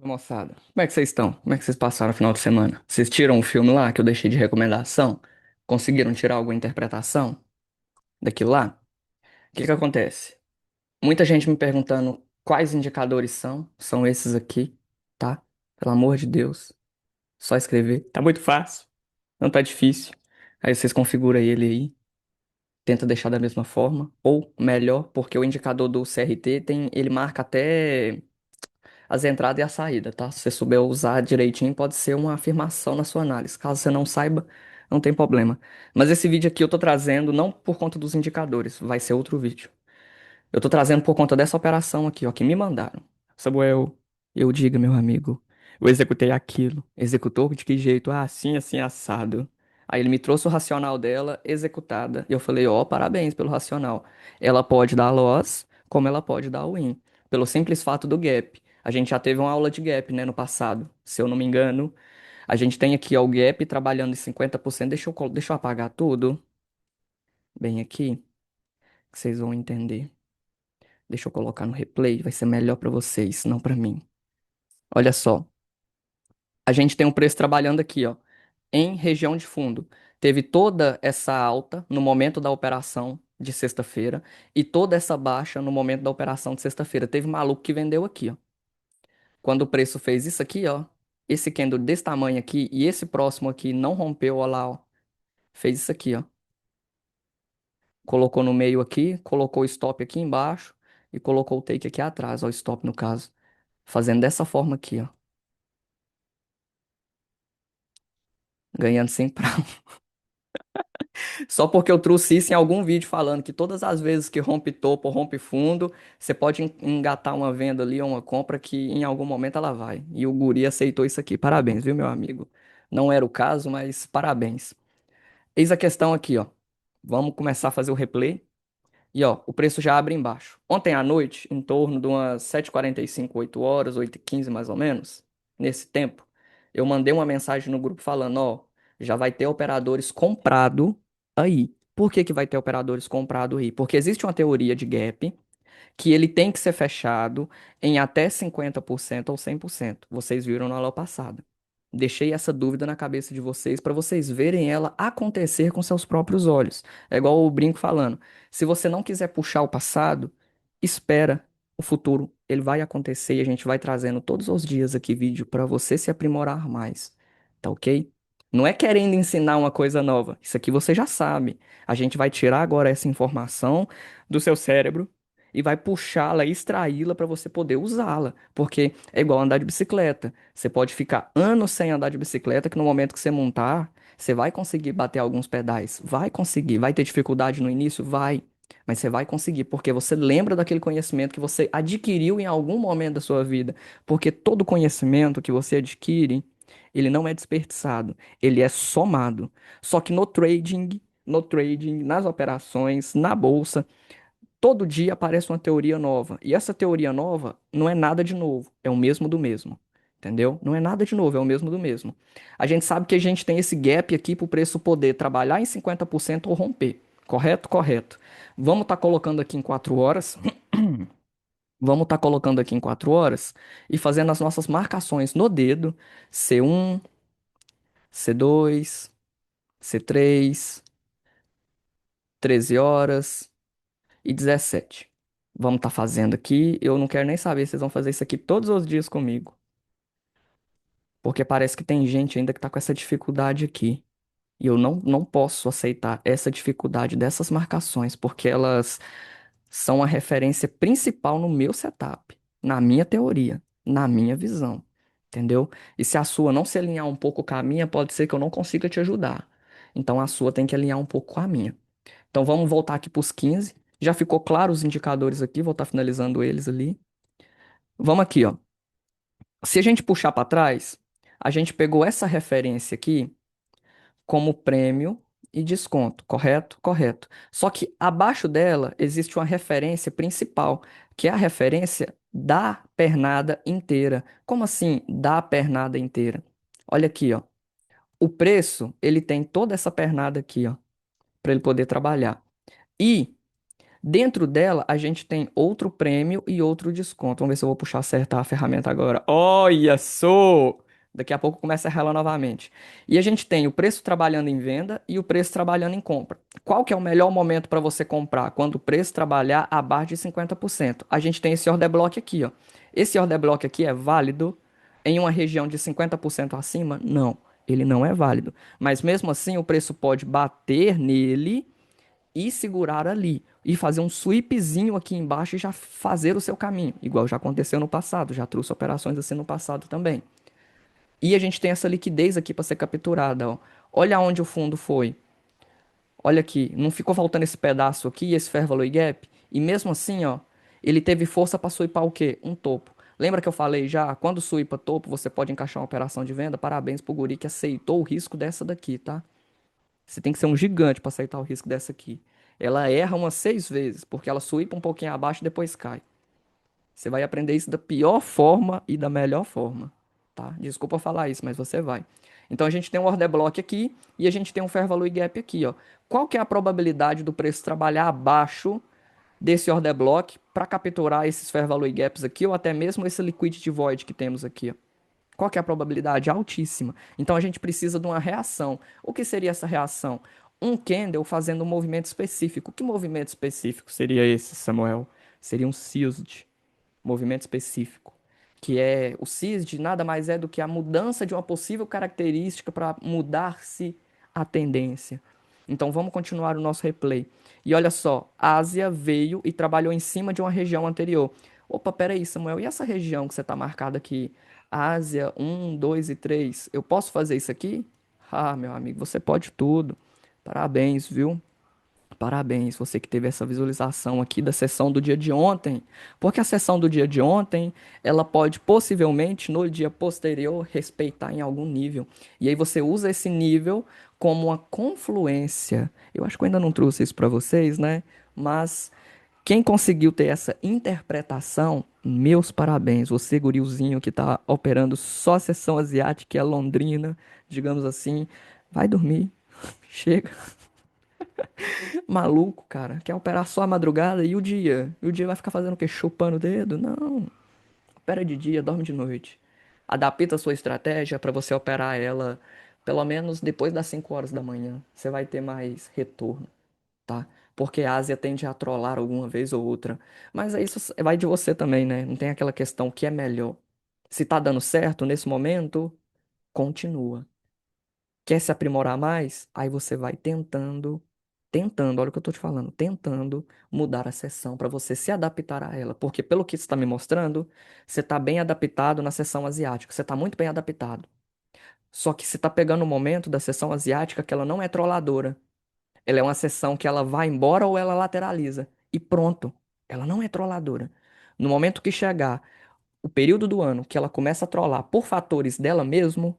Moçada, como é que vocês estão? Como é que vocês passaram o final de semana? Vocês tiram o filme lá que eu deixei de recomendação? Conseguiram tirar alguma interpretação daquilo lá? O que que acontece? Muita gente me perguntando quais indicadores são. São esses aqui, tá? Pelo amor de Deus. Só escrever. Tá muito fácil. Não tá difícil. Aí vocês configuram ele aí. Tenta deixar da mesma forma. Ou melhor, porque o indicador do CRT ele marca até as entradas e a saída, tá? Se você souber usar direitinho, pode ser uma afirmação na sua análise. Caso você não saiba, não tem problema. Mas esse vídeo aqui eu tô trazendo não por conta dos indicadores, vai ser outro vídeo. Eu tô trazendo por conta dessa operação aqui, ó, que me mandaram. Samuel, eu diga, meu amigo, eu executei aquilo. Executou de que jeito? Ah, assim, assim, assado. Aí ele me trouxe o racional dela executada. E eu falei, ó, parabéns pelo racional. Ela pode dar loss, como ela pode dar win. Pelo simples fato do gap. A gente já teve uma aula de gap, né, no passado. Se eu não me engano, a gente tem aqui, ó, o gap trabalhando em 50%. Deixa eu apagar tudo. Bem aqui, que vocês vão entender. Deixa eu colocar no replay, vai ser melhor para vocês, não para mim. Olha só, a gente tem um preço trabalhando aqui, ó, em região de fundo. Teve toda essa alta no momento da operação de sexta-feira e toda essa baixa no momento da operação de sexta-feira. Teve maluco que vendeu aqui, ó. Quando o preço fez isso aqui, ó, esse candle desse tamanho aqui e esse próximo aqui não rompeu, ó lá, ó, fez isso aqui, ó. Colocou no meio aqui, colocou o stop aqui embaixo e colocou o take aqui atrás, ó, o stop no caso. Fazendo dessa forma aqui, ó. Ganhando sem pra... Só porque eu trouxe isso em algum vídeo falando que todas as vezes que rompe topo ou rompe fundo, você pode engatar uma venda ali ou uma compra que em algum momento ela vai. E o guri aceitou isso aqui. Parabéns, viu, meu amigo? Não era o caso, mas parabéns. Eis a questão aqui, ó. Vamos começar a fazer o replay. E ó, o preço já abre embaixo. Ontem à noite, em torno de umas 7h45, 8 horas, 8h15 mais ou menos, nesse tempo, eu mandei uma mensagem no grupo falando, ó, já vai ter operadores comprado aí. Por que que vai ter operadores comprado aí? Porque existe uma teoria de gap que ele tem que ser fechado em até 50% ou 100%. Vocês viram na aula passada. Deixei essa dúvida na cabeça de vocês para vocês verem ela acontecer com seus próprios olhos. É igual o Brinco falando. Se você não quiser puxar o passado, espera o futuro. Ele vai acontecer e a gente vai trazendo todos os dias aqui vídeo para você se aprimorar mais. Tá ok? Não é querendo ensinar uma coisa nova. Isso aqui você já sabe. A gente vai tirar agora essa informação do seu cérebro e vai puxá-la, extraí-la para você poder usá-la. Porque é igual andar de bicicleta. Você pode ficar anos sem andar de bicicleta, que no momento que você montar, você vai conseguir bater alguns pedais. Vai conseguir. Vai ter dificuldade no início? Vai. Mas você vai conseguir, porque você lembra daquele conhecimento que você adquiriu em algum momento da sua vida. Porque todo conhecimento que você adquire, ele não é desperdiçado, ele é somado. Só que no trading, nas operações, na bolsa, todo dia aparece uma teoria nova. E essa teoria nova não é nada de novo, é o mesmo do mesmo. Entendeu? Não é nada de novo, é o mesmo do mesmo. A gente sabe que a gente tem esse gap aqui para o preço poder trabalhar em 50% ou romper. Correto? Correto. Vamos estar colocando aqui em 4 horas. Vamos estar colocando aqui em 4 horas e fazendo as nossas marcações no dedo. C1, C2, C3, 13 horas e 17. Vamos estar fazendo aqui. Eu não quero nem saber se vocês vão fazer isso aqui todos os dias comigo. Porque parece que tem gente ainda que está com essa dificuldade aqui. E eu não posso aceitar essa dificuldade dessas marcações, porque elas são a referência principal no meu setup, na minha teoria, na minha visão. Entendeu? E se a sua não se alinhar um pouco com a minha, pode ser que eu não consiga te ajudar. Então a sua tem que alinhar um pouco com a minha. Então vamos voltar aqui para os 15. Já ficou claro os indicadores aqui, vou estar finalizando eles ali. Vamos aqui, ó. Se a gente puxar para trás, a gente pegou essa referência aqui como prêmio e desconto, correto? Correto. Só que abaixo dela existe uma referência principal, que é a referência da pernada inteira. Como assim, da pernada inteira? Olha aqui, ó. O preço, ele tem toda essa pernada aqui, ó, para ele poder trabalhar. E Dentro dela, a gente tem outro prêmio e outro desconto. Vamos ver se eu vou puxar acertar a ferramenta agora. Olha só! Daqui a pouco começa a rela novamente. E a gente tem o preço trabalhando em venda e o preço trabalhando em compra. Qual que é o melhor momento para você comprar? Quando o preço trabalhar abaixo de 50%. A gente tem esse order block aqui, ó. Esse order block aqui é válido em uma região de 50% acima? Não, ele não é válido. Mas mesmo assim, o preço pode bater nele e segurar ali. E fazer um sweepzinho aqui embaixo e já fazer o seu caminho. Igual já aconteceu no passado. Já trouxe operações assim no passado também. E a gente tem essa liquidez aqui para ser capturada. Ó. Olha onde o fundo foi. Olha aqui. Não ficou faltando esse pedaço aqui, esse fair value gap? E mesmo assim, ó, ele teve força para sweepar o quê? Um topo. Lembra que eu falei já? Quando sweepa topo, você pode encaixar uma operação de venda? Parabéns pro guri que aceitou o risco dessa daqui, tá? Você tem que ser um gigante para aceitar o risco dessa aqui. Ela erra umas 6 vezes, porque ela swipa um pouquinho abaixo e depois cai. Você vai aprender isso da pior forma e da melhor forma, tá? Desculpa falar isso, mas você vai. Então a gente tem um order block aqui e a gente tem um fair value gap aqui, ó. Qual que é a probabilidade do preço trabalhar abaixo desse order block para capturar esses fair value gaps aqui ou até mesmo esse liquidity void que temos aqui, ó? Qual que é a probabilidade? Altíssima. Então a gente precisa de uma reação. O que seria essa reação? Um candle fazendo um movimento específico. Que movimento específico seria esse, Samuel? Seria um SISD, movimento específico. Que é o SISD nada mais é do que a mudança de uma possível característica para mudar-se a tendência. Então vamos continuar o nosso replay. E olha só, a Ásia veio e trabalhou em cima de uma região anterior. Opa, peraí, Samuel, e essa região que você está marcada aqui? Ásia 1, 2 e 3. Eu posso fazer isso aqui? Ah, meu amigo, você pode tudo. Parabéns, viu? Parabéns, você que teve essa visualização aqui da sessão do dia de ontem, porque a sessão do dia de ontem, ela pode possivelmente no dia posterior respeitar em algum nível. E aí você usa esse nível como uma confluência. Eu acho que eu ainda não trouxe isso para vocês, né? Mas quem conseguiu ter essa interpretação, meus parabéns. Você, gurilzinho que tá operando só a sessão asiática e a londrina, digamos assim, vai dormir. Chega. Maluco, cara. Quer operar só a madrugada e o dia? E o dia vai ficar fazendo o quê? Chupando o dedo? Não. Opera de dia, dorme de noite. Adapta a sua estratégia para você operar ela pelo menos depois das 5 horas da manhã. Você vai ter mais retorno, tá? Porque a Ásia tende a trollar alguma vez ou outra. Mas é isso vai de você também, né? Não tem aquela questão que é melhor. Se tá dando certo nesse momento, continua. Quer se aprimorar mais? Aí você vai tentando, olha o que eu tô te falando, tentando mudar a sessão para você se adaptar a ela. Porque pelo que você está me mostrando, você está bem adaptado na sessão asiática, você está muito bem adaptado. Só que você está pegando o momento da sessão asiática que ela não é trolladora. Ela é uma sessão que ela vai embora ou ela lateraliza. E pronto, ela não é trolladora. No momento que chegar o período do ano que ela começa a trollar por fatores dela mesmo,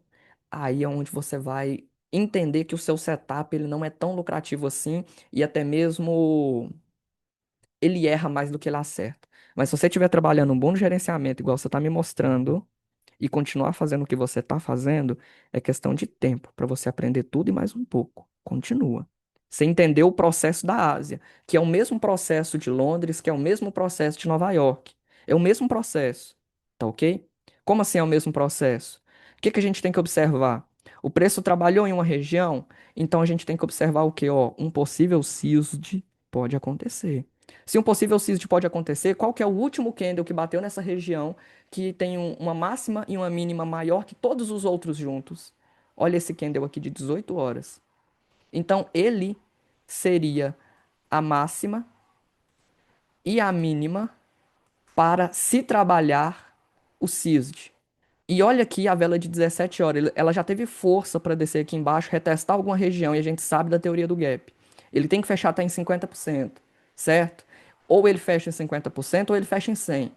aí é onde você vai entender que o seu setup ele não é tão lucrativo assim e até mesmo ele erra mais do que ele acerta. Mas se você estiver trabalhando um bom gerenciamento, igual você está me mostrando, e continuar fazendo o que você está fazendo, é questão de tempo para você aprender tudo e mais um pouco. Continua. Você entendeu o processo da Ásia, que é o mesmo processo de Londres, que é o mesmo processo de Nova York. É o mesmo processo, tá ok? Como assim é o mesmo processo? O que que a gente tem que observar? O preço trabalhou em uma região, então a gente tem que observar o que? Ó, um possível SISD pode acontecer. Se um possível SISD pode acontecer, qual que é o último candle que bateu nessa região que tem uma máxima e uma mínima maior que todos os outros juntos? Olha esse candle aqui de 18 horas. Então, ele seria a máxima e a mínima para se trabalhar o SISD. E olha aqui a vela de 17 horas, ela já teve força para descer aqui embaixo, retestar alguma região, e a gente sabe da teoria do gap. Ele tem que fechar até em 50%, certo? Ou ele fecha em 50% ou ele fecha em 100%.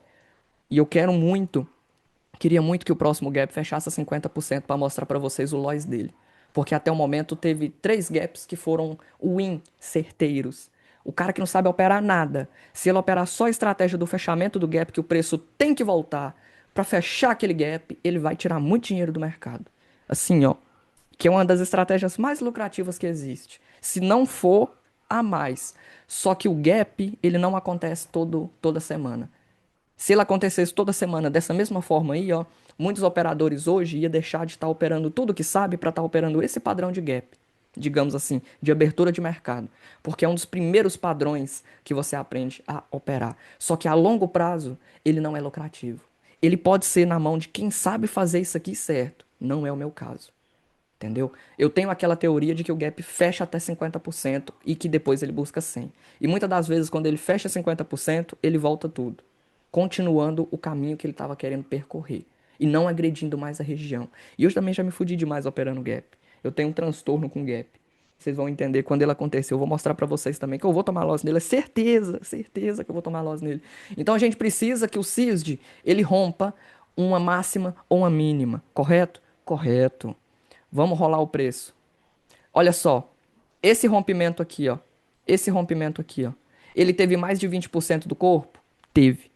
E eu queria muito que o próximo gap fechasse a 50% para mostrar para vocês o loss dele. Porque até o momento teve 3 gaps que foram win certeiros. O cara que não sabe operar nada, se ele operar só a estratégia do fechamento do gap, que o preço tem que voltar para fechar aquele gap, ele vai tirar muito dinheiro do mercado. Assim, ó, que é uma das estratégias mais lucrativas que existe. Se não for a mais. Só que o gap, ele não acontece toda semana. Se ele acontecesse toda semana dessa mesma forma aí, ó, muitos operadores hoje iam deixar de estar operando tudo que sabe para estar operando esse padrão de gap, digamos assim, de abertura de mercado, porque é um dos primeiros padrões que você aprende a operar. Só que a longo prazo, ele não é lucrativo. Ele pode ser na mão de quem sabe fazer isso aqui certo. Não é o meu caso. Entendeu? Eu tenho aquela teoria de que o gap fecha até 50% e que depois ele busca 100. E muitas das vezes, quando ele fecha 50%, ele volta tudo, continuando o caminho que ele estava querendo percorrer e não agredindo mais a região. E eu também já me fudi demais operando gap. Eu tenho um transtorno com gap. Vocês vão entender quando ele acontecer. Eu vou mostrar para vocês também que eu vou tomar loss nele. É certeza, certeza que eu vou tomar loss nele. Então a gente precisa que o CISD ele rompa uma máxima ou uma mínima, correto? Correto. Vamos rolar o preço. Olha só, esse rompimento aqui, ó. Esse rompimento aqui, ó. Ele teve mais de 20% do corpo? Teve.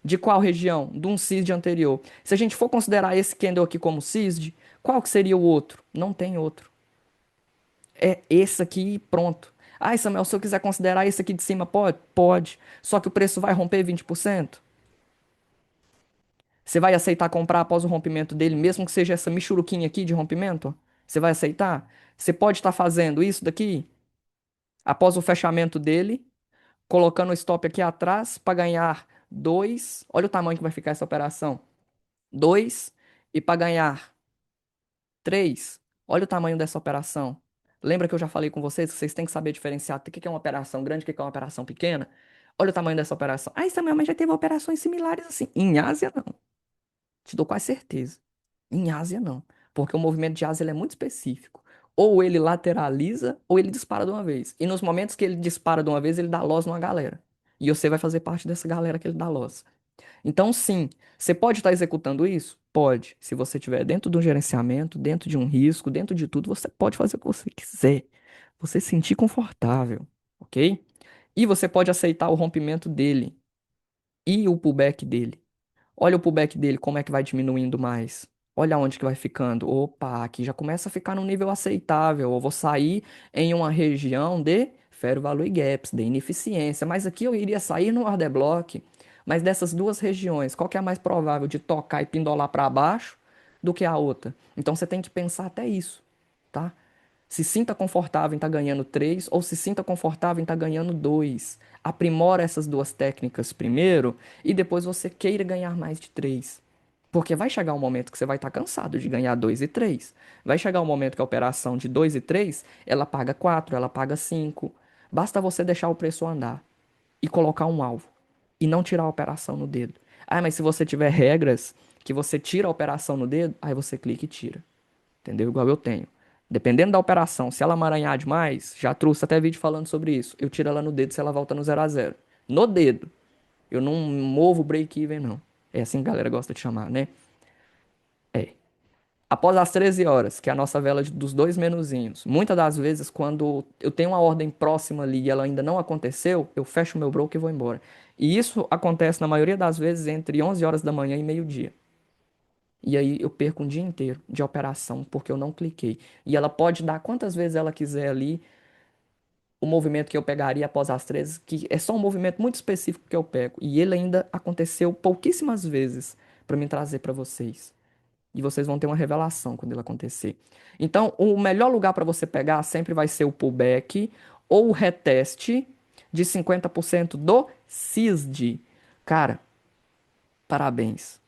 De qual região? De um CISD anterior. Se a gente for considerar esse candle aqui como CISD, qual que seria o outro? Não tem outro. É esse aqui e pronto. Ah, Samuel, se eu quiser considerar esse aqui de cima, pode? Pode. Só que o preço vai romper 20%? Você vai aceitar comprar após o rompimento dele, mesmo que seja essa michuruquinha aqui de rompimento? Você vai aceitar? Você pode estar fazendo isso daqui após o fechamento dele, colocando o stop aqui atrás para ganhar 2. Olha o tamanho que vai ficar essa operação. 2. E para ganhar 3. Olha o tamanho dessa operação. Lembra que eu já falei com vocês que vocês têm que saber diferenciar o que é uma operação grande e o que é uma operação pequena? Olha o tamanho dessa operação. Ah, Samuel, mas já teve operações similares assim. Em Ásia, não. Te dou quase certeza. Em Ásia, não. Porque o movimento de Ásia ele é muito específico. Ou ele lateraliza, ou ele dispara de uma vez. E nos momentos que ele dispara de uma vez, ele dá loss numa galera. E você vai fazer parte dessa galera que ele dá loss. Então, sim, você pode estar executando isso? Pode. Se você estiver dentro de um gerenciamento, dentro de um risco, dentro de tudo, você pode fazer o que você quiser. Você se sentir confortável, ok? E você pode aceitar o rompimento dele e o pullback dele. Olha o pullback dele, como é que vai diminuindo mais. Olha onde que vai ficando. Opa, aqui já começa a ficar num nível aceitável. Eu vou sair em uma região de Fair Value Gaps, de ineficiência. Mas aqui eu iria sair no order block. Mas dessas duas regiões, qual que é a mais provável de tocar e pindolar para baixo do que a outra? Então você tem que pensar até isso, tá? Se sinta confortável em estar ganhando 3 ou se sinta confortável em estar ganhando 2. Aprimora essas duas técnicas primeiro e depois você queira ganhar mais de 3. Porque vai chegar um momento que você vai estar cansado de ganhar 2 e 3. Vai chegar um momento que a operação de 2 e 3, ela paga 4, ela paga 5. Basta você deixar o preço andar e colocar um alvo e não tirar a operação no dedo. Ah, mas se você tiver regras que você tira a operação no dedo, aí você clica e tira. Entendeu? Igual eu tenho. Dependendo da operação, se ela amaranhar demais, já trouxe até vídeo falando sobre isso. Eu tiro ela no dedo se ela volta no 0 a 0. No dedo. Eu não movo o break-even, não. É assim que a galera gosta de chamar, né? É. Após as 13 horas, que é a nossa vela dos dois menuzinhos, muitas das vezes, quando eu tenho uma ordem próxima ali e ela ainda não aconteceu, eu fecho o meu broker e vou embora. E isso acontece na maioria das vezes entre 11 horas da manhã e meio-dia. E aí eu perco um dia inteiro de operação porque eu não cliquei. E ela pode dar quantas vezes ela quiser ali o movimento que eu pegaria após as 13, que é só um movimento muito específico que eu pego. E ele ainda aconteceu pouquíssimas vezes para me trazer para vocês. E vocês vão ter uma revelação quando ele acontecer. Então, o melhor lugar para você pegar sempre vai ser o pullback ou o reteste de 50% do CISD. Cara, parabéns.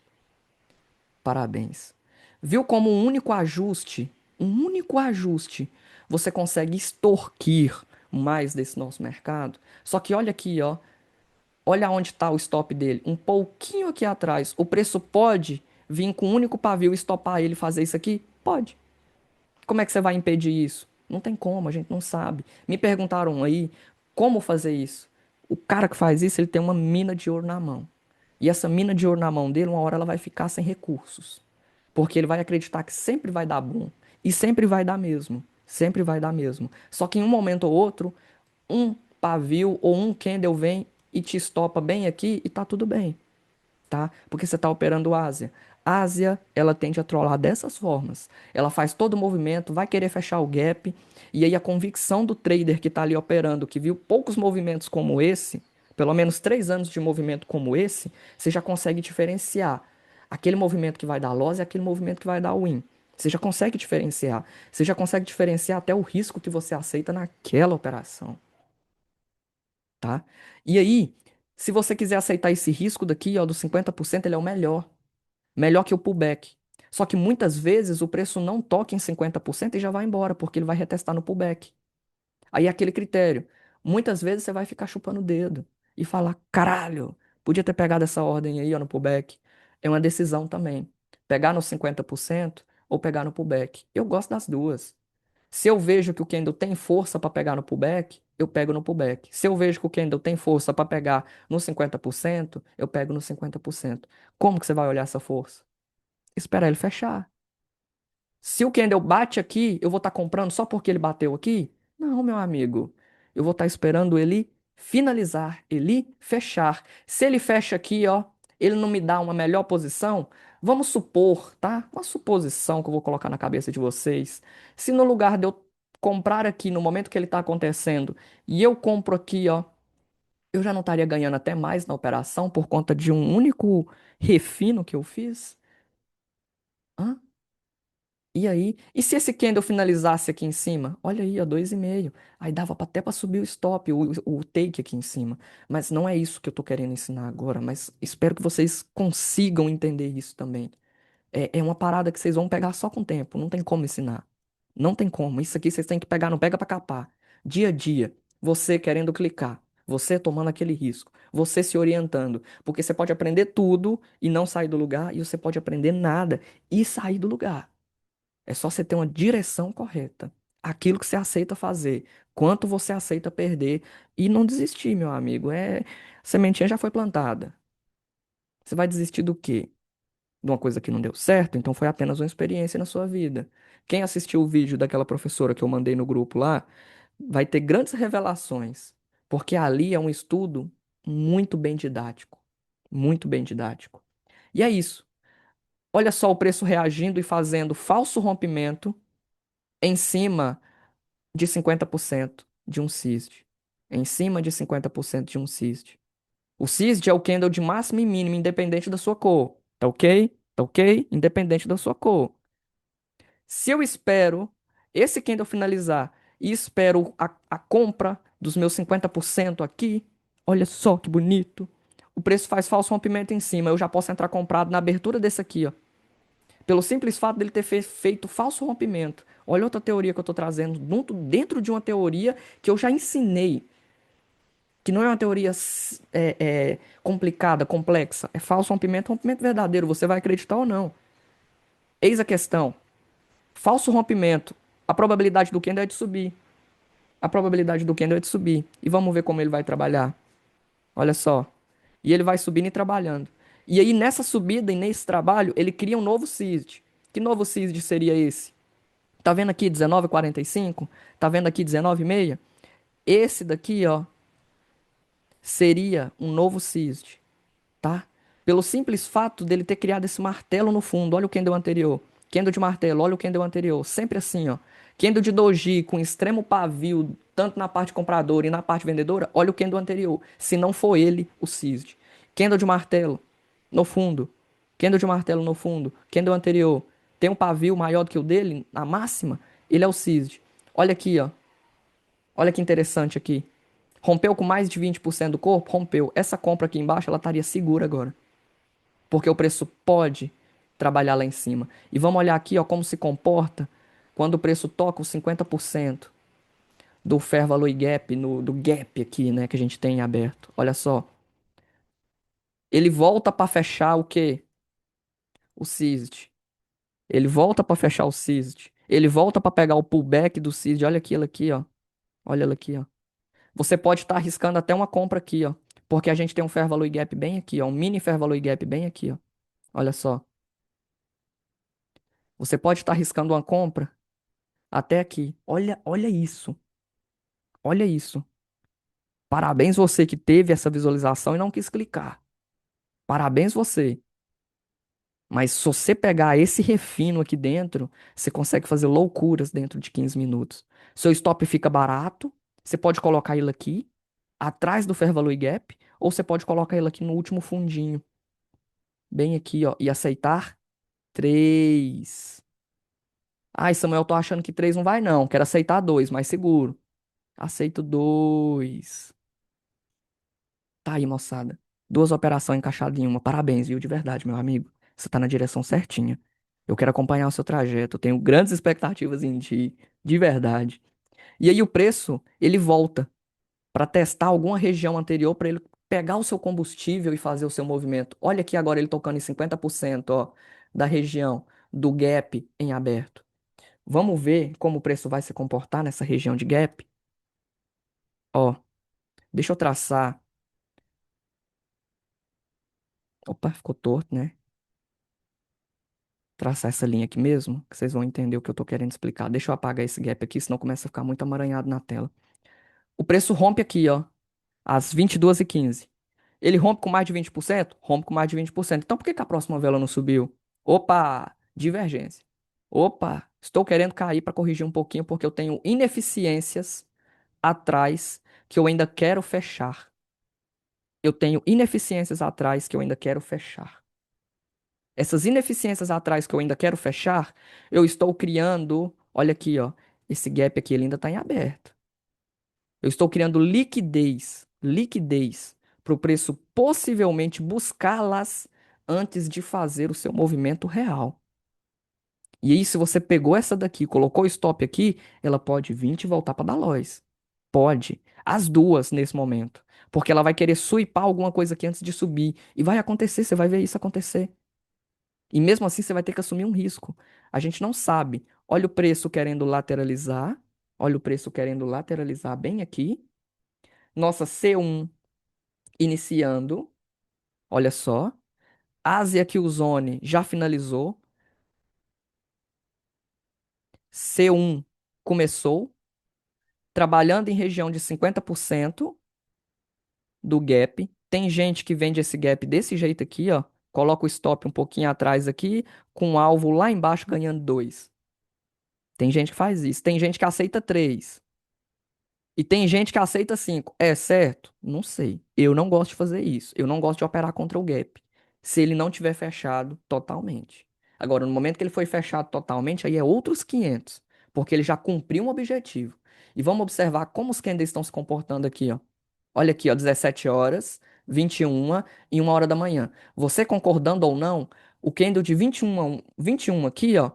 Parabéns. Viu como um único ajuste, você consegue extorquir mais desse nosso mercado? Só que olha aqui, ó. Olha onde está o stop dele. Um pouquinho aqui atrás. O preço pode vir com um único pavio e estopar ele e fazer isso aqui? Pode. Como é que você vai impedir isso? Não tem como, a gente não sabe. Me perguntaram aí como fazer isso. O cara que faz isso, ele tem uma mina de ouro na mão. E essa mina de ouro na mão dele, uma hora ela vai ficar sem recursos. Porque ele vai acreditar que sempre vai dar bom. E sempre vai dar mesmo. Sempre vai dar mesmo. Só que em um momento ou outro, um pavio ou um candle vem e te estopa bem aqui e tá tudo bem, tá? Porque você tá operando Ásia. Ásia, ela tende a trollar dessas formas. Ela faz todo o movimento, vai querer fechar o gap, e aí a convicção do trader que está ali operando, que viu poucos movimentos como esse, pelo menos 3 anos de movimento como esse, você já consegue diferenciar aquele movimento que vai dar loss e aquele movimento que vai dar win. Você já consegue diferenciar. Você já consegue diferenciar até o risco que você aceita naquela operação, tá? E aí, se você quiser aceitar esse risco daqui, ó, dos 50%, ele é o melhor. Melhor que o pullback. Só que muitas vezes o preço não toca em 50% e já vai embora, porque ele vai retestar no pullback. Aí é aquele critério. Muitas vezes você vai ficar chupando o dedo e falar: caralho, podia ter pegado essa ordem aí ó, no pullback. É uma decisão também. Pegar no 50% ou pegar no pullback. Eu gosto das duas. Se eu vejo que o candle tem força para pegar no pullback, eu pego no pullback. Se eu vejo que o candle tem força para pegar no 50%, eu pego no 50%. Como que você vai olhar essa força? Esperar ele fechar. Se o candle bate aqui, eu vou estar comprando só porque ele bateu aqui? Não, meu amigo. Eu vou estar esperando ele finalizar, ele fechar. Se ele fecha aqui, ó, ele não me dá uma melhor posição, vamos supor, tá? Uma suposição que eu vou colocar na cabeça de vocês. Se no lugar de eu comprar aqui no momento que ele está acontecendo e eu compro aqui, ó, eu já não estaria ganhando até mais na operação por conta de um único refino que eu fiz? Hã? E aí? E se esse candle finalizasse aqui em cima? Olha aí, ó, 2,5. Aí dava até para subir o stop, o take aqui em cima. Mas não é isso que eu tô querendo ensinar agora. Mas espero que vocês consigam entender isso também. É uma parada que vocês vão pegar só com o tempo. Não tem como ensinar. Não tem como. Isso aqui vocês têm que pegar, não pega pra capar. Dia a dia. Você querendo clicar. Você tomando aquele risco. Você se orientando. Porque você pode aprender tudo e não sair do lugar. E você pode aprender nada e sair do lugar. É só você ter uma direção correta. Aquilo que você aceita fazer. Quanto você aceita perder. E não desistir, meu amigo. A sementinha já foi plantada. Você vai desistir do quê? De uma coisa que não deu certo? Então foi apenas uma experiência na sua vida. Quem assistiu o vídeo daquela professora que eu mandei no grupo lá, vai ter grandes revelações. Porque ali é um estudo muito bem didático. Muito bem didático. E é isso. Olha só o preço reagindo e fazendo falso rompimento em cima de 50% de um CISD. Em cima de 50% de um CISD. O CISD é o candle de máximo e mínimo, independente da sua cor. Tá ok? Tá ok? Independente da sua cor. Se eu espero esse candle finalizar e espero a compra dos meus 50% aqui, olha só que bonito. O preço faz falso rompimento em cima. Eu já posso entrar comprado na abertura desse aqui, ó. Pelo simples fato dele ter feito falso rompimento. Olha outra teoria que eu estou trazendo dentro de uma teoria que eu já ensinei, que não é uma teoria complicada, complexa. É falso rompimento, rompimento verdadeiro. Você vai acreditar ou não? Eis a questão. Falso rompimento. A probabilidade do candle é de subir. A probabilidade do candle é de subir. E vamos ver como ele vai trabalhar. Olha só. E ele vai subindo e trabalhando. E aí, nessa subida e nesse trabalho, ele cria um novo CISD. Que novo CISD seria esse? Tá vendo aqui 19,45? Tá vendo aqui 19,6? Esse daqui, ó, seria um novo CISD, tá? Pelo simples fato dele ter criado esse martelo no fundo. Olha o candle anterior. Candle de martelo, olha o candle anterior. Sempre assim, ó. Candle de doji com extremo pavio, tanto na parte compradora e na parte vendedora, olha o candle anterior. Se não for ele, o CISD. Candle de martelo no fundo. Candle de martelo no fundo. Candle anterior. Tem um pavio maior do que o dele, na máxima, ele é o CISD. Olha aqui, ó. Olha que interessante aqui. Rompeu com mais de 20% do corpo? Rompeu. Essa compra aqui embaixo, ela estaria segura agora. Porque o preço pode trabalhar lá em cima. E vamos olhar aqui, ó, como se comporta quando o preço toca os 50% do Fair Value Gap, do gap aqui, né, que a gente tem aberto. Olha só. Ele volta para fechar o quê? O CISD. Ele volta para fechar o CISD. Ele volta para pegar o pullback do CISD. Olha aquilo aqui, ó. Olha ela aqui, ó. Você pode estar arriscando até uma compra aqui, ó. Porque a gente tem um Fair Value Gap bem aqui, ó. Um mini Fair Value Gap bem aqui, ó. Olha só. Você pode estar arriscando uma compra até aqui. Olha isso. Olha isso. Parabéns você que teve essa visualização e não quis clicar. Parabéns você. Mas se você pegar esse refino aqui dentro, você consegue fazer loucuras dentro de 15 minutos. Seu stop fica barato, você pode colocar ele aqui, atrás do Fair Value Gap, ou você pode colocar ele aqui no último fundinho, bem aqui, ó, e aceitar 3. Ai, Samuel, tô achando que 3 não vai não, quero aceitar 2, mais seguro. Aceito 2. Tá aí, moçada. Duas operações encaixadas em uma. Parabéns, viu? De verdade, meu amigo. Você tá na direção certinha. Eu quero acompanhar o seu trajeto. Eu tenho grandes expectativas em ti. De verdade. E aí o preço, ele volta para testar alguma região anterior para ele pegar o seu combustível e fazer o seu movimento. Olha aqui agora ele tocando em 50%, ó, da região do gap em aberto. Vamos ver como o preço vai se comportar nessa região de gap? Ó, deixa eu traçar. Opa, ficou torto, né? Traçar essa linha aqui mesmo, que vocês vão entender o que eu tô querendo explicar. Deixa eu apagar esse gap aqui, senão começa a ficar muito amaranhado na tela. O preço rompe aqui, ó, às 22h15. Ele rompe com mais de 20%? Rompe com mais de 20%. Então por que que a próxima vela não subiu? Opa, divergência. Opa, estou querendo cair para corrigir um pouquinho porque eu tenho ineficiências atrás que eu ainda quero fechar. Eu tenho ineficiências atrás que eu ainda quero fechar. Essas ineficiências atrás que eu ainda quero fechar, eu estou criando, olha aqui, ó, esse gap aqui ele ainda está em aberto. Eu estou criando liquidez para o preço possivelmente buscá-las antes de fazer o seu movimento real. E aí, se você pegou essa daqui, colocou o stop aqui, ela pode vir e voltar para dar loss. Pode. As duas nesse momento. Porque ela vai querer suipar alguma coisa aqui antes de subir. E vai acontecer, você vai ver isso acontecer. E mesmo assim você vai ter que assumir um risco. A gente não sabe. Olha o preço querendo lateralizar. Olha o preço querendo lateralizar bem aqui. Nossa C1 iniciando. Olha só. Asia Killzone já finalizou. C1 começou. Trabalhando em região de 50% do gap. Tem gente que vende esse gap desse jeito aqui, ó. Coloca o stop um pouquinho atrás aqui, com o alvo lá embaixo ganhando 2. Tem gente que faz isso. Tem gente que aceita 3. E tem gente que aceita 5. É certo? Não sei. Eu não gosto de fazer isso. Eu não gosto de operar contra o gap. Se ele não tiver fechado totalmente. Agora, no momento que ele foi fechado totalmente, aí é outros 500. Porque ele já cumpriu um objetivo. E vamos observar como os candles estão se comportando aqui, ó. Olha aqui, ó, 17 horas, 21 e 1 hora da manhã. Você concordando ou não, o candle de 21 aqui, ó,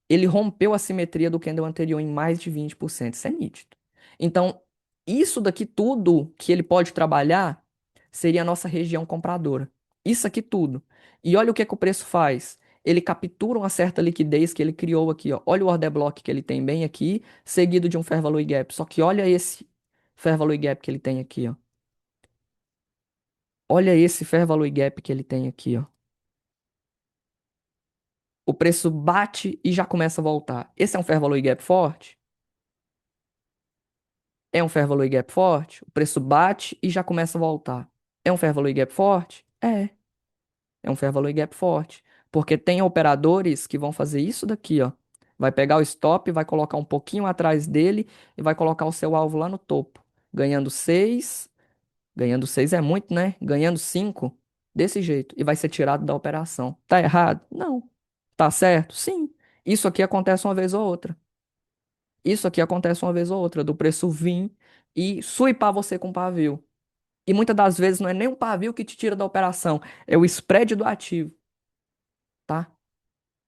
ele rompeu a simetria do candle anterior em mais de 20%. Isso é nítido. Então, isso daqui tudo que ele pode trabalhar seria a nossa região compradora. Isso aqui tudo. E olha o que, que o preço faz. Ele captura uma certa liquidez que ele criou aqui, ó. Olha o order block que ele tem bem aqui, seguido de um Fair Value Gap. Só que olha esse Fair Value Gap que ele tem aqui, ó. Olha esse Fair Value Gap que ele tem aqui, ó. O preço bate e já começa a voltar. Esse é um Fair Value Gap forte? É um Fair Value Gap forte? O preço bate e já começa a voltar. É um Fair Value Gap forte? É um Fair Value Gap forte. Porque tem operadores que vão fazer isso daqui, ó. Vai pegar o stop, vai colocar um pouquinho atrás dele e vai colocar o seu alvo lá no topo. Ganhando 6. Ganhando 6 é muito, né? Ganhando 5. Desse jeito. E vai ser tirado da operação. Tá errado? Não. Tá certo? Sim. Isso aqui acontece uma vez ou outra. Isso aqui acontece uma vez ou outra, do preço vir e suipar você com pavio. E muitas das vezes não é nem um pavio que te tira da operação, é o spread do ativo, tá?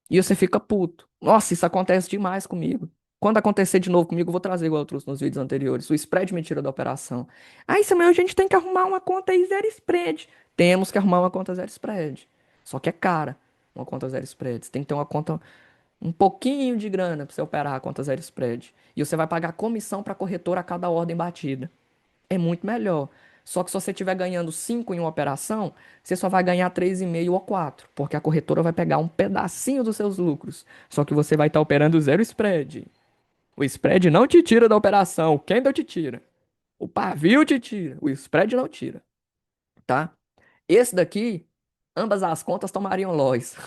E você fica puto. Nossa, isso acontece demais comigo. Quando acontecer de novo comigo, eu vou trazer igual eu trouxe nos vídeos anteriores. O spread me tira da operação. Aí, Samuel, a gente tem que arrumar uma conta aí zero spread. Temos que arrumar uma conta zero spread. Só que é cara uma conta zero spread. Você tem que ter uma conta um pouquinho de grana para você operar a conta zero spread. E você vai pagar comissão para a corretora a cada ordem batida. É muito melhor. Só que se você estiver ganhando 5 em uma operação, você só vai ganhar 3,5 ou 4, porque a corretora vai pegar um pedacinho dos seus lucros. Só que você vai estar operando zero spread. O spread não te tira da operação, o candle te tira. O pavio te tira, o spread não tira, tá? Esse daqui, ambas as contas tomariam loss.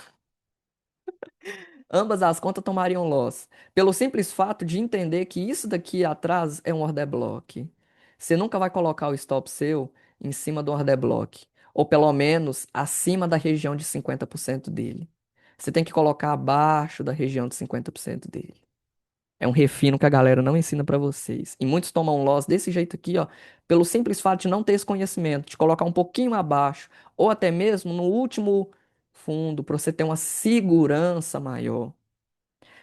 Ambas as contas tomariam loss. Pelo simples fato de entender que isso daqui atrás é um order block. Você nunca vai colocar o stop seu em cima do order block. Ou pelo menos acima da região de 50% dele. Você tem que colocar abaixo da região de 50% dele. É um refino que a galera não ensina pra vocês. E muitos tomam loss desse jeito aqui, ó, pelo simples fato de não ter esse conhecimento, de colocar um pouquinho abaixo, ou até mesmo no último fundo, pra você ter uma segurança maior.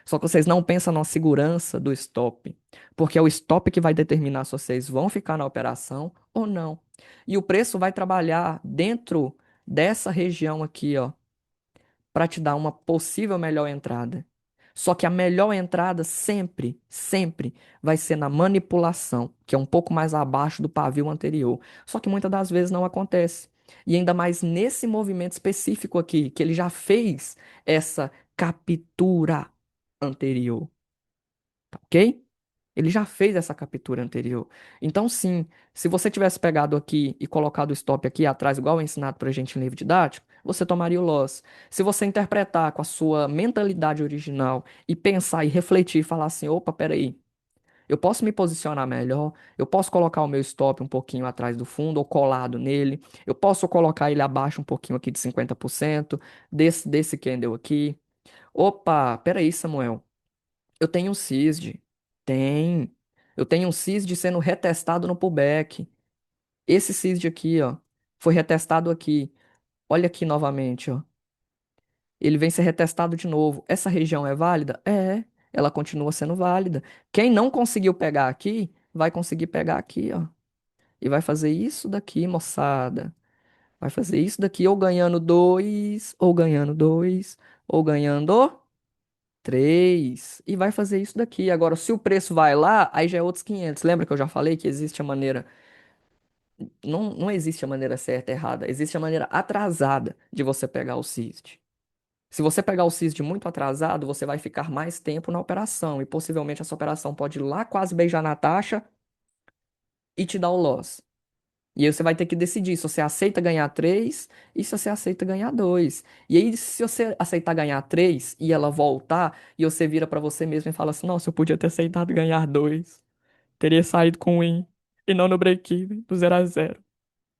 Só que vocês não pensam na segurança do stop, porque é o stop que vai determinar se vocês vão ficar na operação ou não. E o preço vai trabalhar dentro dessa região aqui, ó, para te dar uma possível melhor entrada. Só que a melhor entrada sempre, sempre vai ser na manipulação, que é um pouco mais abaixo do pavio anterior. Só que muitas das vezes não acontece. E ainda mais nesse movimento específico aqui, que ele já fez essa captura anterior, tá ok? Ele já fez essa captura anterior. Então, sim, se você tivesse pegado aqui e colocado o stop aqui atrás, igual é ensinado pra gente em livro didático, você tomaria o loss. Se você interpretar com a sua mentalidade original e pensar e refletir e falar assim: opa, peraí, eu posso me posicionar melhor, eu posso colocar o meu stop um pouquinho atrás do fundo ou colado nele, eu posso colocar ele abaixo um pouquinho aqui de 50% desse candle aqui. Opa, peraí, Samuel. Eu tenho um CISD. Tem. Eu tenho um CISD sendo retestado no pullback. Esse CISD aqui, ó, foi retestado aqui. Olha aqui novamente, ó. Ele vem ser retestado de novo. Essa região é válida? É. Ela continua sendo válida. Quem não conseguiu pegar aqui, vai conseguir pegar aqui, ó. E vai fazer isso daqui, moçada. Vai fazer isso daqui ou ganhando dois, ou ganhando dois, ou ganhando três. E vai fazer isso daqui. Agora, se o preço vai lá, aí já é outros 500. Lembra que eu já falei que existe a maneira. Não existe a maneira certa e errada. Existe a maneira atrasada de você pegar o CISD. Se você pegar o CISD muito atrasado, você vai ficar mais tempo na operação. E possivelmente essa operação pode ir lá quase beijar na taxa e te dar o loss. E aí você vai ter que decidir se você aceita ganhar 3 e se você aceita ganhar 2. E aí, se você aceitar ganhar 3 e ela voltar, e você vira pra você mesmo e fala assim: nossa, eu podia ter aceitado ganhar 2. Teria saído com win. E não no break-even, do 0 a 0.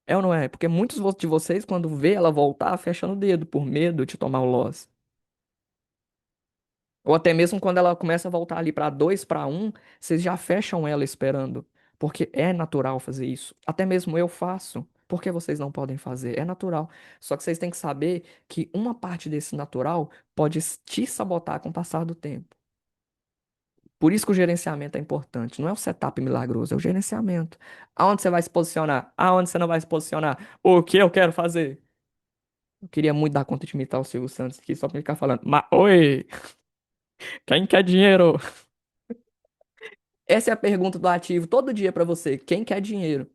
É ou não é? Porque muitos de vocês, quando vê ela voltar, fecham o dedo por medo de tomar o loss. Ou até mesmo quando ela começa a voltar ali para 2 para um, vocês já fecham ela esperando. Porque é natural fazer isso. Até mesmo eu faço. Por que vocês não podem fazer? É natural. Só que vocês têm que saber que uma parte desse natural pode te sabotar com o passar do tempo. Por isso que o gerenciamento é importante. Não é o setup milagroso, é o gerenciamento. Aonde você vai se posicionar? Aonde você não vai se posicionar? O que eu quero fazer? Eu queria muito dar conta de imitar o Silvio Santos aqui, só pra ele ficar falando. Mas, oi, quem quer dinheiro? Essa é a pergunta do ativo todo dia pra você. Quem quer dinheiro?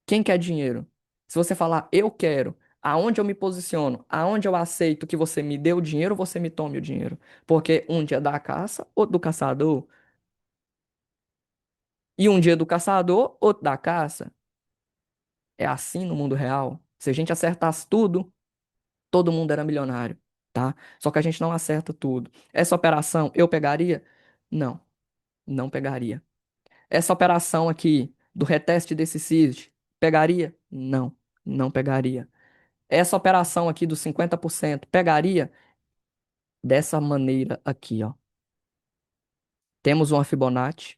Quem quer dinheiro? Se você falar eu quero, aonde eu me posiciono? Aonde eu aceito que você me dê o dinheiro ou você me tome o dinheiro? Porque um dia é da caça, outro do caçador. E um dia é do caçador, outro da caça. É assim no mundo real. Se a gente acertasse tudo, todo mundo era milionário, tá? Só que a gente não acerta tudo. Essa operação eu pegaria? Não, não pegaria. Essa operação aqui do reteste desse CISD, pegaria? Não, não pegaria. Essa operação aqui dos 50%, pegaria? Dessa maneira aqui, ó. Temos uma Fibonacci,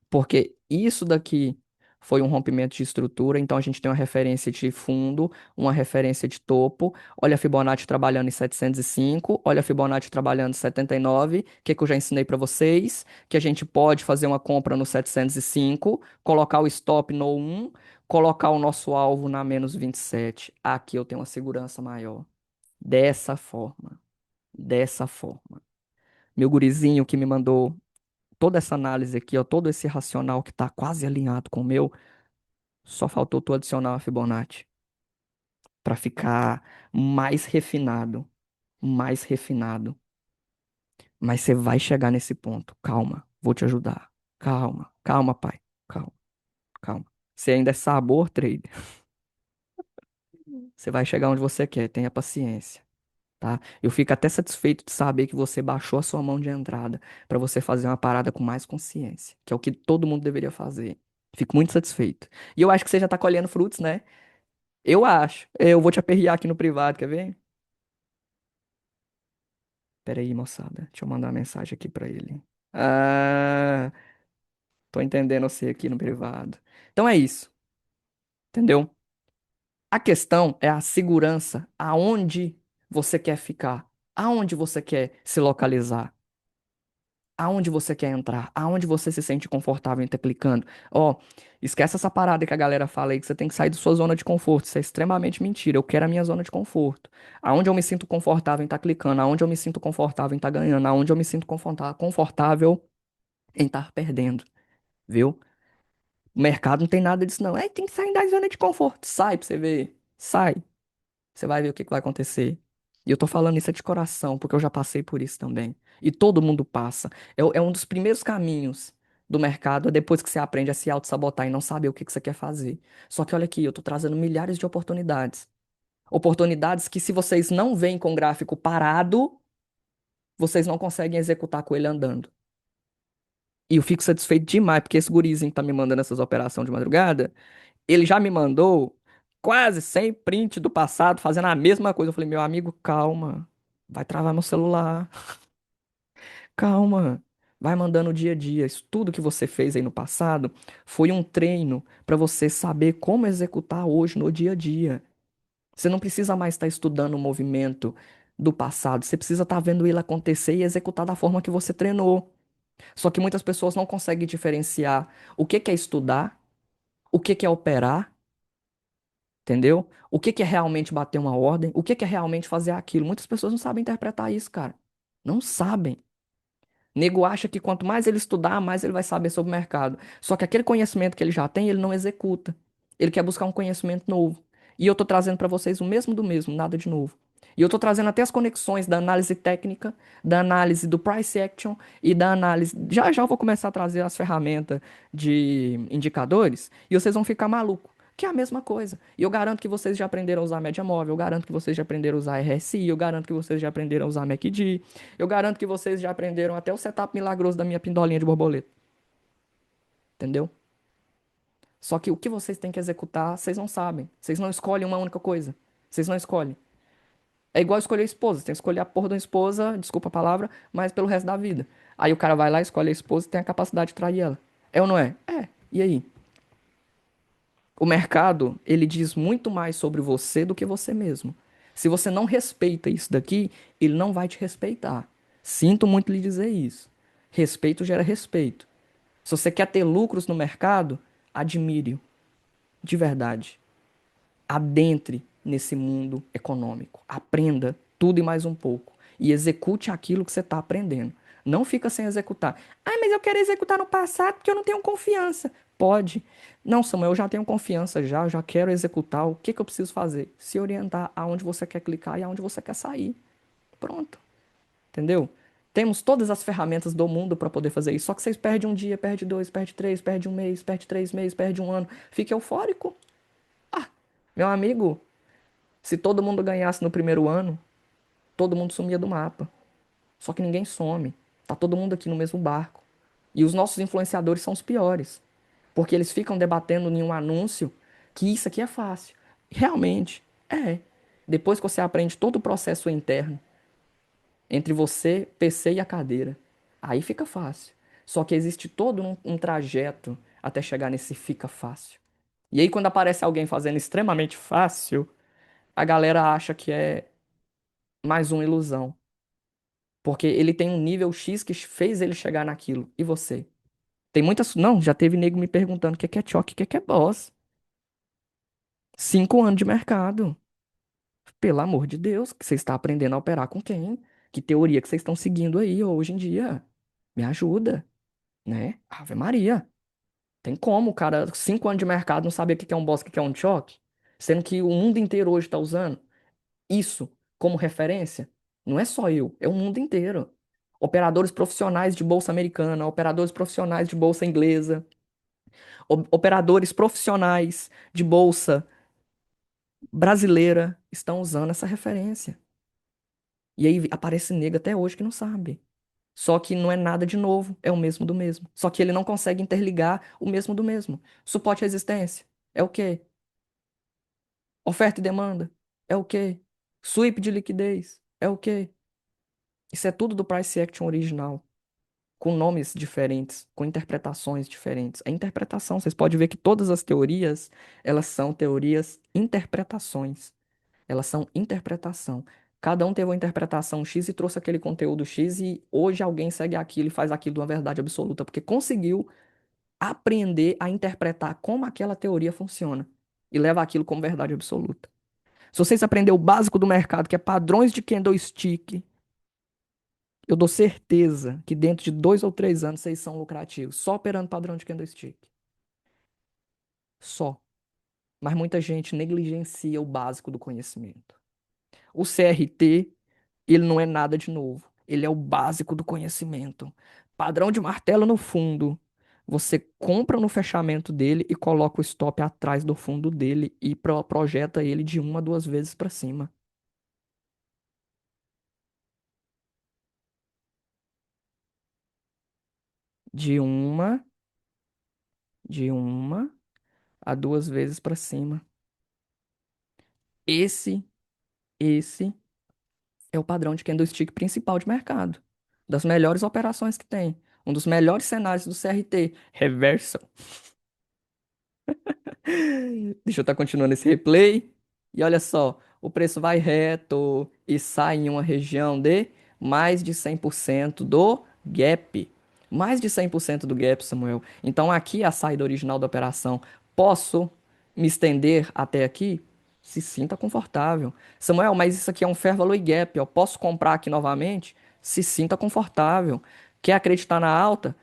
porque isso daqui foi um rompimento de estrutura, então a gente tem uma referência de fundo, uma referência de topo. Olha a Fibonacci trabalhando em 705, olha a Fibonacci trabalhando em 79. O que que eu já ensinei para vocês? Que a gente pode fazer uma compra no 705, colocar o stop no 1, colocar o nosso alvo na menos 27. Aqui eu tenho uma segurança maior. Dessa forma, dessa forma. Meu gurizinho que me mandou toda essa análise aqui, ó, todo esse racional que está quase alinhado com o meu, só faltou tu adicionar uma Fibonacci para ficar mais refinado, mais refinado. Mas você vai chegar nesse ponto. Calma, vou te ajudar. Calma, calma, pai. Calma, calma. Você ainda é sabor, trader. Você vai chegar onde você quer, tenha paciência. tá? Eu fico até satisfeito de saber que você baixou a sua mão de entrada pra você fazer uma parada com mais consciência, que é o que todo mundo deveria fazer. Fico muito satisfeito. E eu acho que você já tá colhendo frutos, né? Eu acho. Eu vou te aperrear aqui no privado, quer ver? Pera aí, moçada. Deixa eu mandar uma mensagem aqui pra ele. Ah, tô entendendo você aqui no privado. Então é isso, entendeu? A questão é a segurança, aonde você quer ficar, aonde você quer se localizar, aonde você quer entrar, aonde você se sente confortável em estar clicando. Ó, esquece essa parada que a galera fala aí que você tem que sair da sua zona de conforto. Isso é extremamente mentira. Eu quero a minha zona de conforto. Aonde eu me sinto confortável em estar clicando, aonde eu me sinto confortável em estar ganhando, aonde eu me sinto confortável em estar perdendo, viu? O mercado não tem nada disso, não. É, tem que sair da zona de conforto. Sai pra você ver. Sai. Você vai ver o que que vai acontecer. E eu tô falando isso é de coração, porque eu já passei por isso também. E todo mundo passa. É um dos primeiros caminhos do mercado, é depois que você aprende a se auto-sabotar e não saber o que que você quer fazer. Só que olha aqui, eu tô trazendo milhares de oportunidades. Oportunidades que, se vocês não veem com o gráfico parado, vocês não conseguem executar com ele andando. E eu fico satisfeito demais, porque esse gurizinho que tá me mandando essas operações de madrugada, ele já me mandou quase 100 print do passado fazendo a mesma coisa. Eu falei, meu amigo, calma. Vai travar meu celular. Calma. Vai mandando dia a dia. Isso tudo que você fez aí no passado foi um treino para você saber como executar hoje no dia a dia. Você não precisa mais estar estudando o movimento do passado. Você precisa estar vendo ele acontecer e executar da forma que você treinou. Só que muitas pessoas não conseguem diferenciar o que que é estudar, o que que é operar. Entendeu? O que que é realmente bater uma ordem? O que que é realmente fazer aquilo? Muitas pessoas não sabem interpretar isso, cara. Não sabem. Nego acha que quanto mais ele estudar, mais ele vai saber sobre o mercado. Só que aquele conhecimento que ele já tem, ele não executa. Ele quer buscar um conhecimento novo. E eu tô trazendo para vocês o mesmo do mesmo, nada de novo. E eu tô trazendo até as conexões da análise técnica, da análise do price action e da análise. Já já eu vou começar a trazer as ferramentas de indicadores e vocês vão ficar malucos. Que é a mesma coisa. E eu garanto que vocês já aprenderam a usar média móvel, eu garanto que vocês já aprenderam a usar RSI, eu garanto que vocês já aprenderam a usar MACD, eu garanto que vocês já aprenderam até o setup milagroso da minha pindolinha de borboleta. Entendeu? Só que o que vocês têm que executar, vocês não sabem. Vocês não escolhem uma única coisa. Vocês não escolhem. É igual escolher esposa. Você tem que escolher a porra de uma esposa, desculpa a palavra, mas pelo resto da vida. Aí o cara vai lá, escolhe a esposa e tem a capacidade de trair ela. É ou não é? É. E aí? O mercado, ele diz muito mais sobre você do que você mesmo. Se você não respeita isso daqui, ele não vai te respeitar. Sinto muito lhe dizer isso. Respeito gera respeito. Se você quer ter lucros no mercado, admire-o, de verdade. Adentre nesse mundo econômico. Aprenda tudo e mais um pouco. E execute aquilo que você está aprendendo. Não fica sem executar. Ah, mas eu quero executar no passado porque eu não tenho confiança. Pode. Não, Samuel, eu já tenho confiança já, eu já quero executar. O que que eu preciso fazer? Se orientar aonde você quer clicar e aonde você quer sair. Pronto. Entendeu? Temos todas as ferramentas do mundo para poder fazer isso. Só que vocês perdem um dia, perde dois, perde três, perde um mês, perde 3 meses, perde um ano. Fica eufórico. Ah, meu amigo, se todo mundo ganhasse no primeiro ano, todo mundo sumia do mapa. Só que ninguém some. Tá todo mundo aqui no mesmo barco. E os nossos influenciadores são os piores. Porque eles ficam debatendo em um anúncio que isso aqui é fácil. Realmente, é. Depois que você aprende todo o processo interno, entre você, PC e a cadeira. Aí fica fácil. Só que existe todo um trajeto até chegar nesse fica fácil. E aí, quando aparece alguém fazendo extremamente fácil, a galera acha que é mais uma ilusão. Porque ele tem um nível X que fez ele chegar naquilo. E você? Tem muitas. Não, já teve nego me perguntando o que é choque, o que é boss. 5 anos de mercado. Pelo amor de Deus, que você está aprendendo a operar com quem? Que teoria que vocês estão seguindo aí hoje em dia? Me ajuda. Né? Ave Maria. Tem como, cara, 5 anos de mercado não saber o que é um boss, o que é um choque? Sendo que o mundo inteiro hoje está usando isso como referência. Não é só eu, é o mundo inteiro. Operadores profissionais de bolsa americana, operadores profissionais de bolsa inglesa, operadores profissionais de bolsa brasileira estão usando essa referência. E aí aparece nego até hoje que não sabe. Só que não é nada de novo, é o mesmo do mesmo. Só que ele não consegue interligar o mesmo do mesmo. Suporte e resistência é o quê? Oferta e demanda é o quê? Sweep de liquidez é o quê? Isso é tudo do price action original, com nomes diferentes, com interpretações diferentes. É interpretação, vocês podem ver que todas as teorias, elas são teorias interpretações. Elas são interpretação. Cada um teve uma interpretação X e trouxe aquele conteúdo X e hoje alguém segue aquilo e faz aquilo de uma verdade absoluta, porque conseguiu aprender a interpretar como aquela teoria funciona e leva aquilo como verdade absoluta. Se vocês aprenderem o básico do mercado, que é padrões de candlestick, eu dou certeza que dentro de 2 ou 3 anos vocês são lucrativos, só operando padrão de candlestick. Só. Mas muita gente negligencia o básico do conhecimento. O CRT, ele não é nada de novo. Ele é o básico do conhecimento. Padrão de martelo no fundo. Você compra no fechamento dele e coloca o stop atrás do fundo dele e projeta ele de 1 a 2 vezes para cima. De uma, de 1 a 2 vezes para cima. Esse, esse é o padrão de candlestick principal de mercado. Das melhores operações que tem. Um dos melhores cenários do CRT. Reversal. Deixa eu estar continuando esse replay. E olha só, o preço vai reto e sai em uma região de mais de 100% do gap. Mais de 100% do gap, Samuel. Então aqui é a saída original da operação. Posso me estender até aqui? Se sinta confortável. Samuel, mas isso aqui é um fair value gap. Eu posso comprar aqui novamente? Se sinta confortável. Quer acreditar na alta?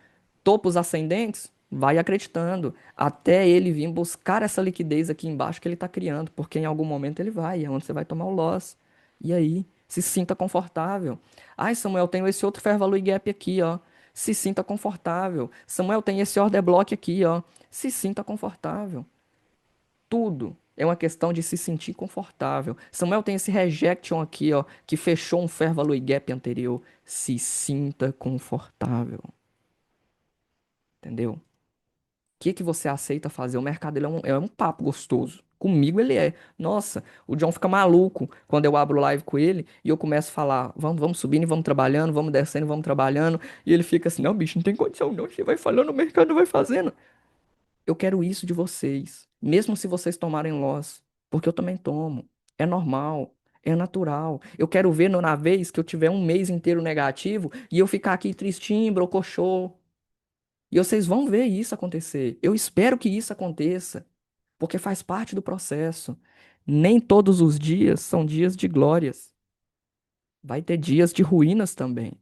Topos ascendentes? Vai acreditando até ele vir buscar essa liquidez aqui embaixo que ele está criando, porque em algum momento ele vai, é onde você vai tomar o loss. E aí, se sinta confortável. Ai, Samuel, tenho esse outro fair value gap aqui, ó. Se sinta confortável. Samuel, tem esse order block aqui, ó. Se sinta confortável. Tudo é uma questão de se sentir confortável. Samuel tem esse rejection aqui, ó, que fechou um fair value gap anterior. Se sinta confortável, entendeu? Que você aceita fazer? O mercado ele é um papo gostoso. Comigo ele é. Nossa, o John fica maluco quando eu abro live com ele e eu começo a falar: vamos subindo e vamos trabalhando, vamos descendo e vamos trabalhando. E ele fica assim: não, bicho, não tem condição não. Você vai falando, o mercado vai fazendo. Eu quero isso de vocês, mesmo se vocês tomarem loss, porque eu também tomo. É normal. É natural. Eu quero ver na vez que eu tiver um mês inteiro negativo e eu ficar aqui tristinho, brocochô. E vocês vão ver isso acontecer. Eu espero que isso aconteça, porque faz parte do processo. Nem todos os dias são dias de glórias. Vai ter dias de ruínas também.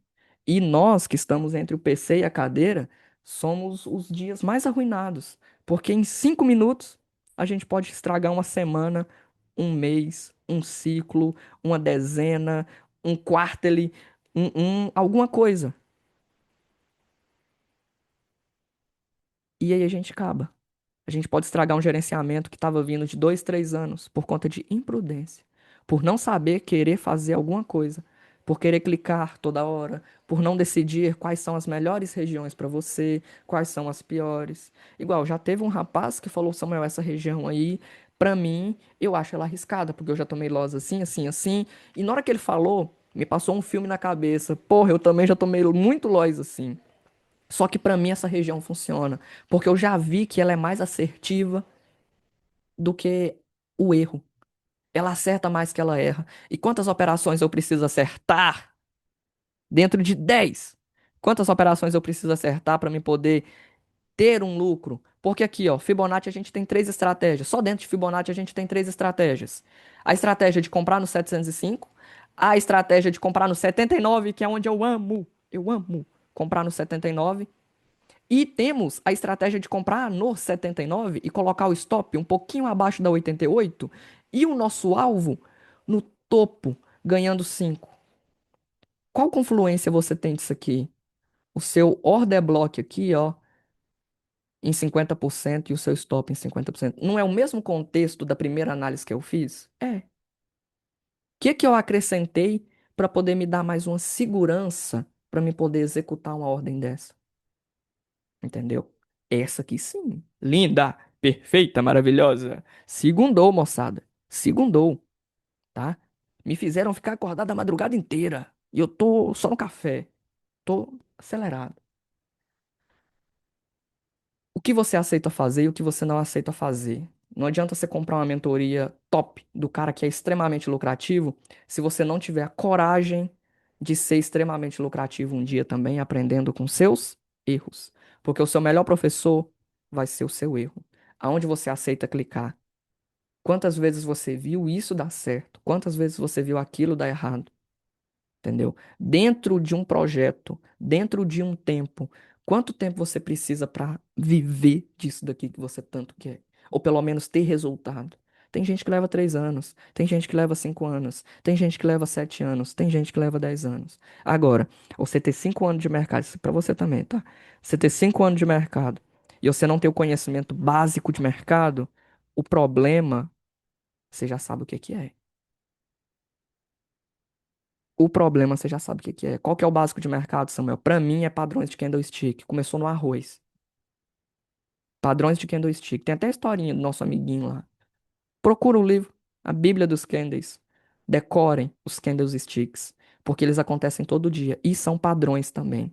E nós que estamos entre o PC e a cadeira, somos os dias mais arruinados, porque em 5 minutos a gente pode estragar uma semana, um mês, um ciclo, uma dezena, um quarterly, alguma coisa. E aí a gente acaba. A gente pode estragar um gerenciamento que estava vindo de 2, 3 anos por conta de imprudência, por não saber querer fazer alguma coisa, por querer clicar toda hora, por não decidir quais são as melhores regiões para você, quais são as piores. Igual, já teve um rapaz que falou: Samuel, essa região aí, para mim, eu acho ela arriscada, porque eu já tomei loss assim, assim, assim. E na hora que ele falou, me passou um filme na cabeça. Porra, eu também já tomei muito loss assim. Só que para mim essa região funciona, porque eu já vi que ela é mais assertiva do que o erro. Ela acerta mais que ela erra. E quantas operações eu preciso acertar dentro de 10? Quantas operações eu preciso acertar para me poder ter um lucro? Porque aqui, ó, Fibonacci a gente tem 3 estratégias. Só dentro de Fibonacci a gente tem 3 estratégias. A estratégia de comprar no 705, a estratégia de comprar no 79, que é onde eu amo comprar no 79. E temos a estratégia de comprar no 79 e colocar o stop um pouquinho abaixo da 88 e o nosso alvo no topo, ganhando 5. Qual confluência você tem disso aqui? O seu order block aqui, ó, em 50% e o seu stop em 50%. Não é o mesmo contexto da primeira análise que eu fiz? É. O que que eu acrescentei para poder me dar mais uma segurança para me poder executar uma ordem dessa. Entendeu? Essa aqui sim. Linda, perfeita, maravilhosa. Segundou, moçada. Segundou, tá? Me fizeram ficar acordado a madrugada inteira. E eu tô só no café. Tô acelerado. O que você aceita fazer e o que você não aceita fazer. Não adianta você comprar uma mentoria top do cara que é extremamente lucrativo se você não tiver a coragem de ser extremamente lucrativo um dia também, aprendendo com seus erros. Porque o seu melhor professor vai ser o seu erro. Aonde você aceita clicar? Quantas vezes você viu isso dar certo? Quantas vezes você viu aquilo dar errado? Entendeu? Dentro de um projeto, dentro de um tempo, quanto tempo você precisa para viver disso daqui que você tanto quer? Ou pelo menos ter resultado? Tem gente que leva 3 anos, tem gente que leva 5 anos, tem gente que leva 7 anos, tem gente que leva 10 anos. Agora, você ter 5 anos de mercado, isso para você também, tá? Você ter 5 anos de mercado e você não ter o conhecimento básico de mercado, o problema, você já sabe o que que é. O problema você já sabe o que que é. Qual que é o básico de mercado, Samuel? Para mim é padrões de candlestick. Começou no arroz. Padrões de candlestick. Tem até a historinha do nosso amiguinho lá. Procura o livro, a Bíblia dos Candles. Decorem os candlesticks, porque eles acontecem todo dia e são padrões também.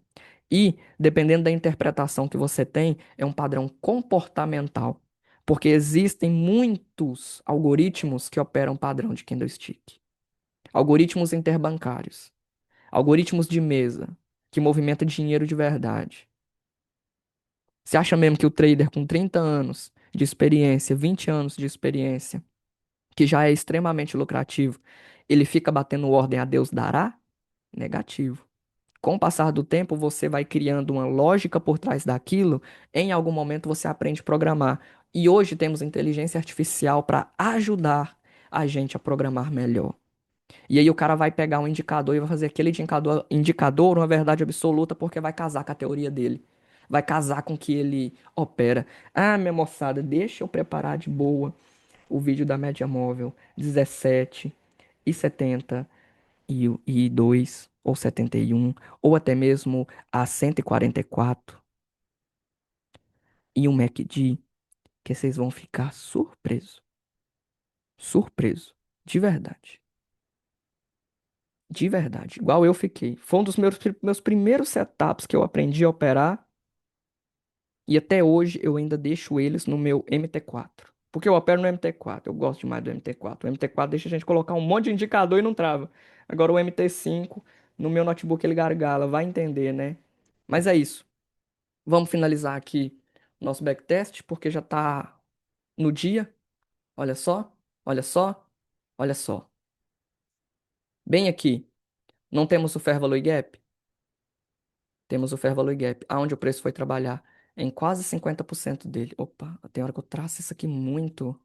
E, dependendo da interpretação que você tem, é um padrão comportamental, porque existem muitos algoritmos que operam padrão de candlestick. Algoritmos interbancários. Algoritmos de mesa, que movimenta dinheiro de verdade. Você acha mesmo que o trader com 30 anos de experiência, 20 anos de experiência, que já é extremamente lucrativo, ele fica batendo ordem a Deus dará? Negativo. Com o passar do tempo, você vai criando uma lógica por trás daquilo, em algum momento você aprende a programar. E hoje temos inteligência artificial para ajudar a gente a programar melhor. E aí o cara vai pegar um indicador e vai fazer aquele indicador uma verdade absoluta porque vai casar com a teoria dele. Vai casar com o que ele opera. Ah, minha moçada, deixa eu preparar de boa o vídeo da média móvel 17 e 70 e 2 ou 71 ou até mesmo a 144 e um MACD que vocês vão ficar surpreso. Surpreso. De verdade. De verdade, igual eu fiquei. Foi um dos meus primeiros setups que eu aprendi a operar e até hoje eu ainda deixo eles no meu MT4. Porque eu opero no MT4, eu gosto demais do MT4. O MT4 deixa a gente colocar um monte de indicador e não trava. Agora o MT5, no meu notebook ele gargala, vai entender, né? Mas é isso. Vamos finalizar aqui nosso backtest, porque já tá no dia. Olha só, olha só, olha só. Bem aqui, não temos o Fair Value Gap? Temos o Fair Value Gap, aonde o preço foi trabalhar em quase 50% dele. Opa, tem hora que eu traço isso aqui muito,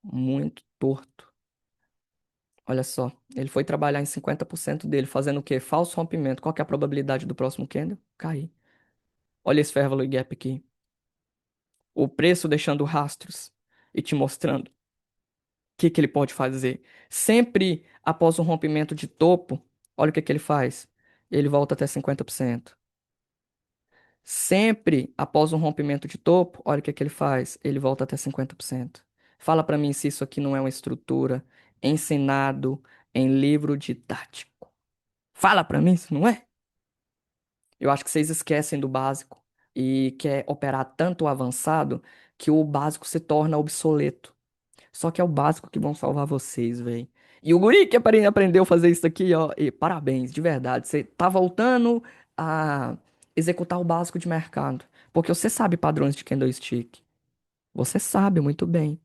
muito torto. Olha só, ele foi trabalhar em 50% dele, fazendo o quê? Falso rompimento. Qual que é a probabilidade do próximo candle? Cair. Olha esse Fair Value Gap aqui. O preço deixando rastros e te mostrando o que que ele pode fazer. Sempre após um rompimento de topo, olha o que que ele faz. Ele volta até 50%. Sempre após um rompimento de topo, olha o que que ele faz. Ele volta até 50%. Fala pra mim se isso aqui não é uma estrutura ensinado em livro didático. Fala pra mim se não é. Eu acho que vocês esquecem do básico e quer operar tanto o avançado que o básico se torna obsoleto. Só que é o básico que vão salvar vocês, velho. E o guri que aprendeu a fazer isso aqui, ó, e parabéns, de verdade. Você tá voltando a executar o básico de mercado. Porque você sabe padrões de candlestick. Você sabe muito bem.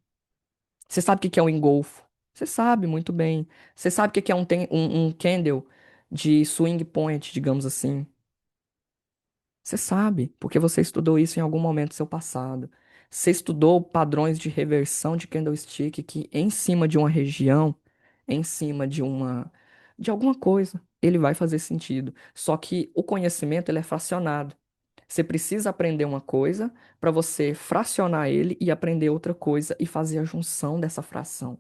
Você sabe o que que é um engolfo. Você sabe muito bem. Você sabe o que que é um candle de swing point, digamos assim. Você sabe, porque você estudou isso em algum momento do seu passado. Você estudou padrões de reversão de candlestick que em cima de uma região, em cima de alguma coisa, ele vai fazer sentido. Só que o conhecimento ele é fracionado. Você precisa aprender uma coisa para você fracionar ele e aprender outra coisa e fazer a junção dessa fração.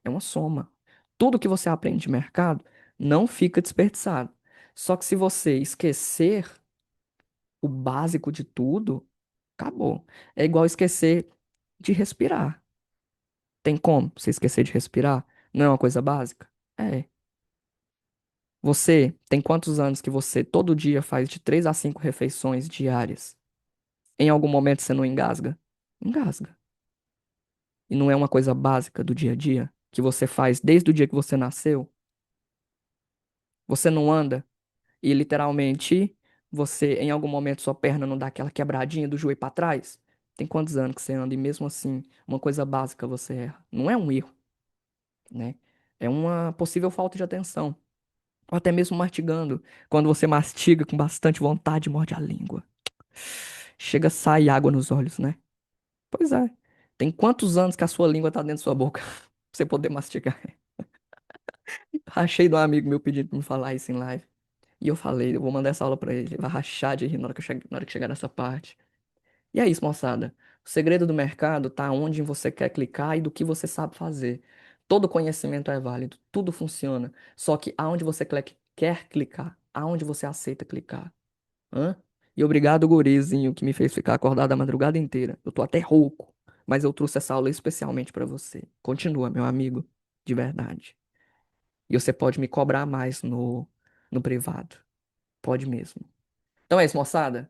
É uma soma. Tudo que você aprende de mercado não fica desperdiçado. Só que se você esquecer o básico de tudo, acabou. É igual esquecer de respirar. Tem como você esquecer de respirar? Não é uma coisa básica? É. Você tem quantos anos que você todo dia faz de 3 a 5 refeições diárias? Em algum momento você não engasga? Engasga. E não é uma coisa básica do dia a dia que você faz desde o dia que você nasceu? Você não anda e literalmente você, em algum momento, sua perna não dá aquela quebradinha do joelho pra trás? Tem quantos anos que você anda e mesmo assim, uma coisa básica você erra? Não é um erro, né? É uma possível falta de atenção. Ou até mesmo mastigando. Quando você mastiga com bastante vontade, morde a língua. Chega a sair água nos olhos, né? Pois é. Tem quantos anos que a sua língua tá dentro da sua boca pra você poder mastigar? Rachei de um amigo meu pedindo pra me falar isso em live. E eu falei, eu vou mandar essa aula pra ele. Ele vai rachar de rir na hora que, na hora que chegar nessa parte. E é isso, moçada. O segredo do mercado tá onde você quer clicar e do que você sabe fazer. Todo conhecimento é válido, tudo funciona. Só que aonde você quer clicar, aonde você aceita clicar. Hã? E obrigado, gurizinho, que me fez ficar acordado a madrugada inteira. Eu tô até rouco, mas eu trouxe essa aula especialmente pra você. Continua, meu amigo, de verdade. E você pode me cobrar mais no privado. Pode mesmo. Então é isso, moçada.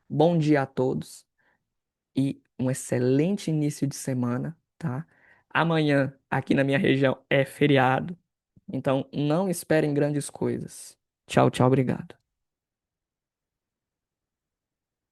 Bom dia a todos e um excelente início de semana, tá? Amanhã, aqui na minha região, é feriado. Então não esperem grandes coisas. Tchau, tchau, obrigado.